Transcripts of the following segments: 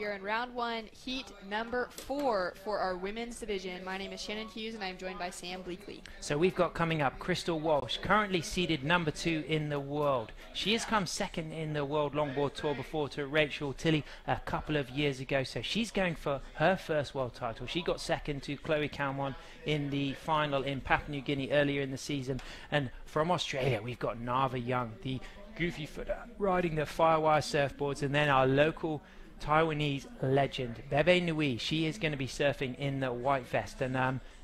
here in round one, heat number 4 for our women's division. My name is Shannon Hughes, and I'm joined by Sam Bleakley. So we've got coming up Crystal Walsh, currently seeded number 2 in the world. She has come second in the World Longboard Tour before to Rachel Tilley a couple of years ago. So she's going for her first world title. She got second to Chloe Calmon in the final in Papua New Guinea earlier in the season. And from Australia, we've got Nava Young, the goofy footer, riding the Firewire surfboards, and then our local Taiwanese legend, Bebe Nui. She is going to be surfing in the white vest. And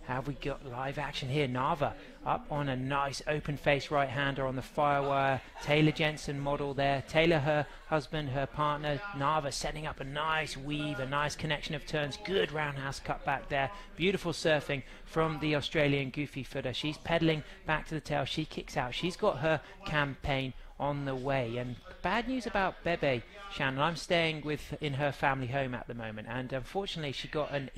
have we got live action here? Nava up on a nice open face right-hander on the Firewire. Taylor Jensen model there. Taylor, her husband, her partner. Nava setting up a nice weave, a nice connection of turns. Good roundhouse cut back there. Beautiful surfing from the Australian goofy footer. She's pedaling back to the tail. She kicks out. She's got her campaign on the way. And bad news about Bebe, Shannon. I'm staying in her family home at the moment, and unfortunately she got an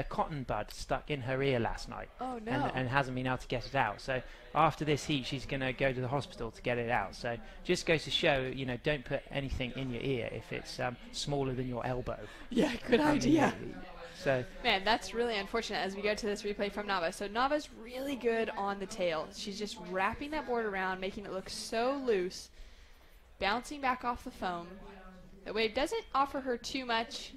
cotton bud stuck in her ear last night. Oh no. And hasn't been able to get it out. So after this heat she's going to go to the hospital to get it out. So just goes to show, you know, don't put anything in your ear if it's smaller than your elbow. Yeah, good idea. So man, that's really unfortunate as we go to this replay from Nava. So Nava's really good on the tail. She's just wrapping that board around, making it look so loose, bouncing back off the foam. The wave doesn't offer her too much.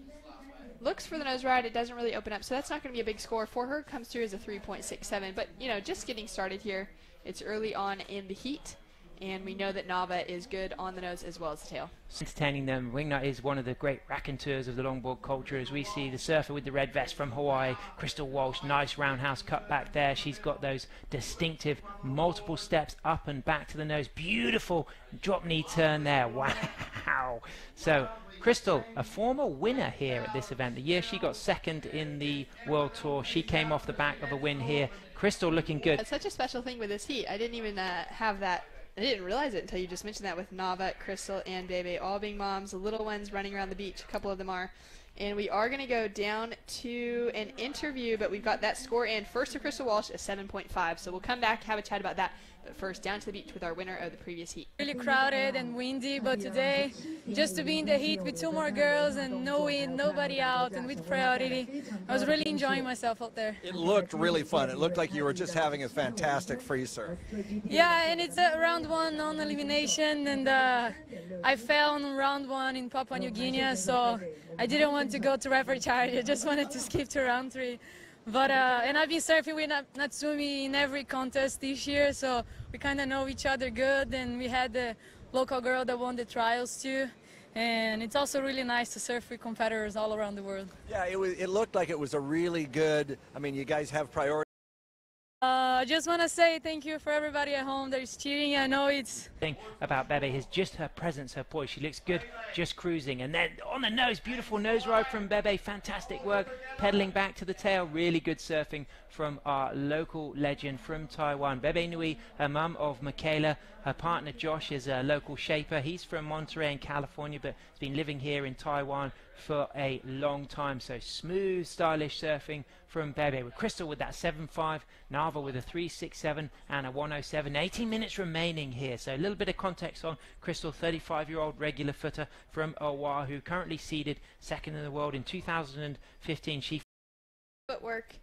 Looks for the nose ride, it doesn't really open up, so that's not going to be a big score for her. Comes through as a 3.67, but you know, just getting started here. It's early on in the heat, and we know that Nava is good on the nose as well as the tail. Entertaining them, Wingnut is one of the great raconteurs of the longboard culture, as we see the surfer with the red vest from Hawaii, Crystal Walsh. Nice roundhouse cut back there. She's got those distinctive multiple steps up and back to the nose. Beautiful drop knee turn there. Wow. So Crystal, a former winner here at this event. The year she got second in the World Tour, she came off the back of a win here. Crystal looking good. That's such a special thing with this heat. I didn't even have that. I didn't realize it until you just mentioned that, with Nava, Crystal, and Bebe all being moms, the little ones running around the beach. A couple of them are. And we are going to go down to an interview, but we've got that score in. First to Crystal Walsh, a 7.5. So we'll come back, have a chat about that. But first, down to the beach with our winner of the previous heat. Really crowded and windy, but today, just to be in the heat with 2 more girls and no wind, nobody out, and with priority, I was really enjoying myself out there. It looked really fun. It looked like you were just having a fantastic free surf. Yeah, and it's a round 1 non-elimination, and I fell on round 1 in Papua New Guinea, so I didn't want to go to repechage. I just wanted to skip to round 3. But and I've been surfing with Natsumi in every contest this year, so we kind of know each other good, and we had the local girl that won the trials too. And it's also really nice to surf with competitors all around the world. Yeah, it looked like it was a really good, I mean, you guys have priority. I just want to say thank you for everybody at home that is cheering. I know it's... Thing about Bebe is just her presence, her poise. She looks good just cruising. And then on the nose, beautiful nose ride from Bebe. Fantastic work. Pedaling back to the tail. Really good surfing from our local legend from Taiwan. Bebe Nui, her mum of Michaela. Her partner Josh is a local shaper. He's from Monterey in California, but has been living here in Taiwan for a long time. So smooth, stylish surfing from Bebe, with Crystal with that 7.5, Nava with a 3.67 and a 1.07. 18 minutes remaining here, so a little bit of context on Crystal, 35-year-old regular footer from Oahu, currently seeded second in the world. In 2015 she footwork,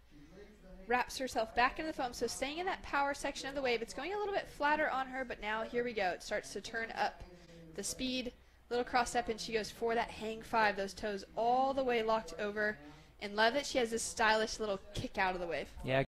wraps herself back into the foam, so staying in that power section of the wave. It's going a little bit flatter on her, but now here we go. It starts to turn up the speed, little cross step, and she goes for that hang 5, those toes all the way locked over. And love that she has this stylish little kick out of the wave. Yeah.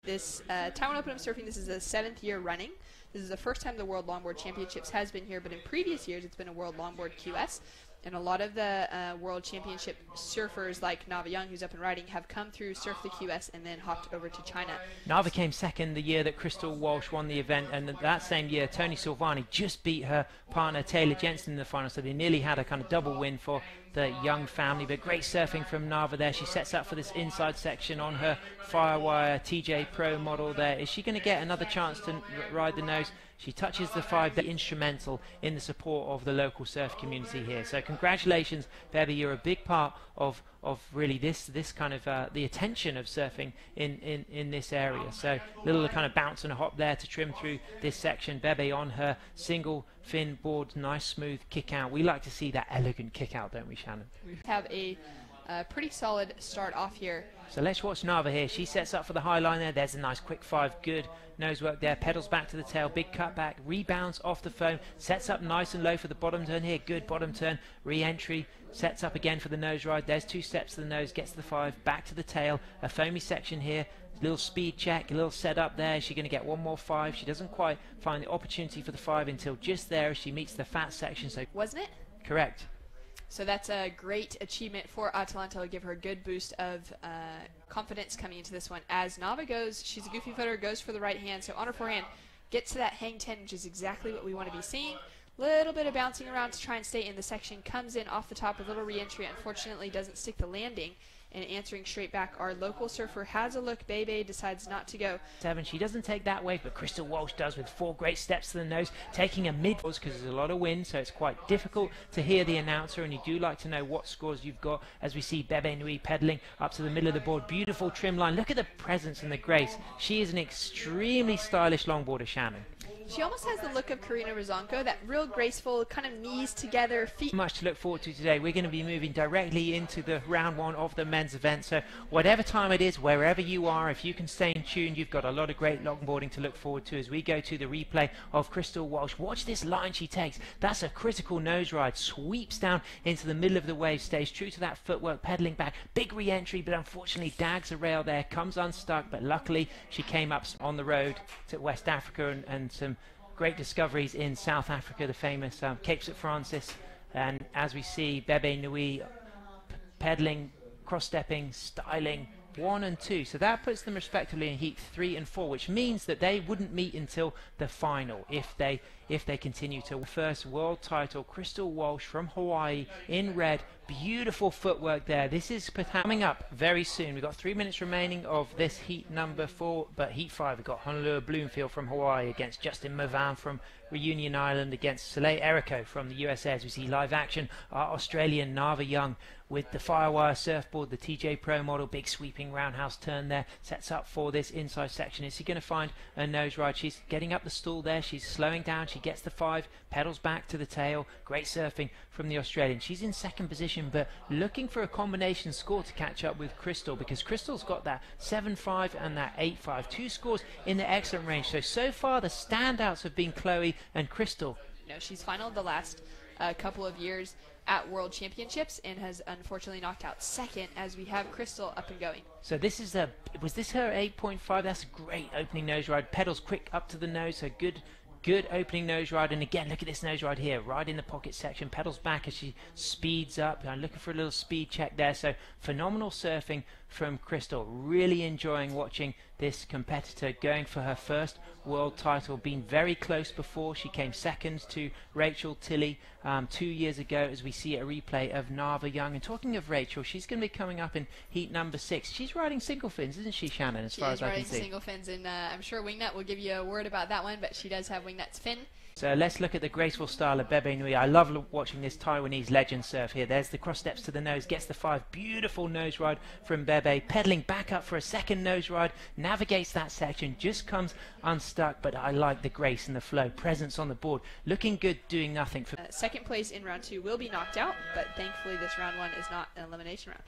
This Taiwan Open of Surfing, this is the 7th year running. This is the first time the World Longboard Championships has been here, but in previous years it's been a World Longboard QS. And a lot of the World Championship surfers like Nava Young, who's up and riding, have come through, surfed the QS, and then hopped over to China. Nava came second the year that Crystal Walsh won the event, and that same year Tony Silvani just beat her partner Taylor Jensen in the final, so they nearly had a kind of double win for the Young family. But great surfing from Nava there. She sets up for this inside section on her Firewire TJ Pro model there. Is she going to get another chance to ride the nose? She touches the 5, instrumental in the support of the local surf community here. So congratulations, Bebe. You're a big part of really this kind of the attention of surfing in this area. So little kind of bounce and a hop there to trim through this section. Bebe on her single fin board, nice smooth kick out. We like to see that elegant kick out, don't we, Shannon? We have a pretty solid start off here. So let's watch Nava here. She sets up for the high line there. There's a nice quick 5. Good nose work there. Pedals back to the tail. Big cut back. Rebounds off the foam. Sets up nice and low for the bottom turn here. Good bottom turn. Re-entry. Sets up again for the nose ride. There's 2 steps to the nose. Gets to the 5. Back to the tail. A foamy section here. Little speed check. A little set up there. Is she going to get one more 5? She doesn't quite find the opportunity for the 5 until just there as she meets the fat section. So Wasn't it? correct. So that's a great achievement for Atalanta. Will give her a good boost of confidence coming into this one. As Nava goes, she's a goofy footer, goes for the right hand. So on her forehand, gets to that hang 10, which is exactly what we want to be seeing. Little bit of bouncing around to try and stay in the section. Comes in off the top, a little re-entry. Unfortunately, doesn't stick the landing. And answering straight back, our local surfer has a look. Bebe decides not to go. 7. She doesn't take that wave, but Crystal Walsh does with 4 great steps to the nose, taking a mid because there's a lot of wind, so it's quite difficult to hear the announcer, and you do like to know what scores you've got as we see Bebe Nui pedaling up to the middle of the board. Beautiful trim line. Look at the presence and the grace. She is an extremely stylish longboarder, Shannon. She almost has the look of Karina Rozonko, that real graceful, kind of knees together, feet. Much to look forward to today. We're going to be moving directly into the round 1 of the men's event, so whatever time it is, wherever you are, if you can stay in tune, you've got a lot of great longboarding to look forward to as we go to the replay of Crystal Walsh. Watch this line she takes. That's a critical nose ride. Sweeps down into the middle of the wave, stays true to that footwork, pedaling back. Big re-entry, but unfortunately dags a rail there, comes unstuck, but luckily she came up on the road to West Africa and some great discoveries in South Africa, the famous Cape St. Francis, and as we see Bebe Nui pedaling, cross-stepping, styling 1 and 2, so that puts them respectively in heat 3 and 4, which means that they wouldn't meet until the final if they continue to. First world title, Crystal Walsh from Hawaii in red. Beautiful footwork there. This is coming up very soon. We've got 3 minutes remaining of this heat number 4, but heat 5 we've got Honolulu Bloomfield from Hawaii against Justin Mavan from Reunion Island against Soleil Erico from the USA. As we see live action, our Australian Nava Young with the Firewire surfboard, the TJ Pro model, big sweeping roundhouse turn there, sets up for this inside section. Is he going to find a nose ride? She's getting up the stall there, she's slowing down, she gets the 5, pedals back to the tail. Great surfing from the Australian. She's in second position, but looking for a combination score to catch up with Crystal, because Crystal's got that 7-5 and that 8-5, 2 scores in the excellent range. So far the standouts have been Chloe and Crystal. You know, she's finaled the last couple of years at World Championships and has unfortunately knocked out second, as we have Crystal up and going. So this is was this her 8.5? That's a great opening nose ride. Pedals quick up to the nose, so good opening nose ride. And again, look at this nose ride here, right in the pocket section, pedals back as she speeds up. I'm looking for a little speed check there. So phenomenal surfing from Crystal. Really enjoying watching this competitor going for her first world title. Been very close before. She came second to Rachel Tilley 2 years ago, as we see a replay of Nava Young. And talking of Rachel, she's going to be coming up in heat number 6. She's riding single fins, isn't she, Shannon, as far as I can see? She is riding single fins, and I'm sure Wingnut will give you a word about that one, but she does have Wingnut's fin. So let's look at the graceful style of Bebe Nui. I love watching this Taiwanese legend surf here. There's the cross steps to the nose, gets the 5. Beautiful nose ride from Bebe. Pedaling back up for a second nose ride. Navigates that section, just comes unstuck, but I like the grace and the flow. Presence on the board. Looking good, doing nothing. Second place in round 2 will be knocked out, but thankfully this round 1 is not an elimination round.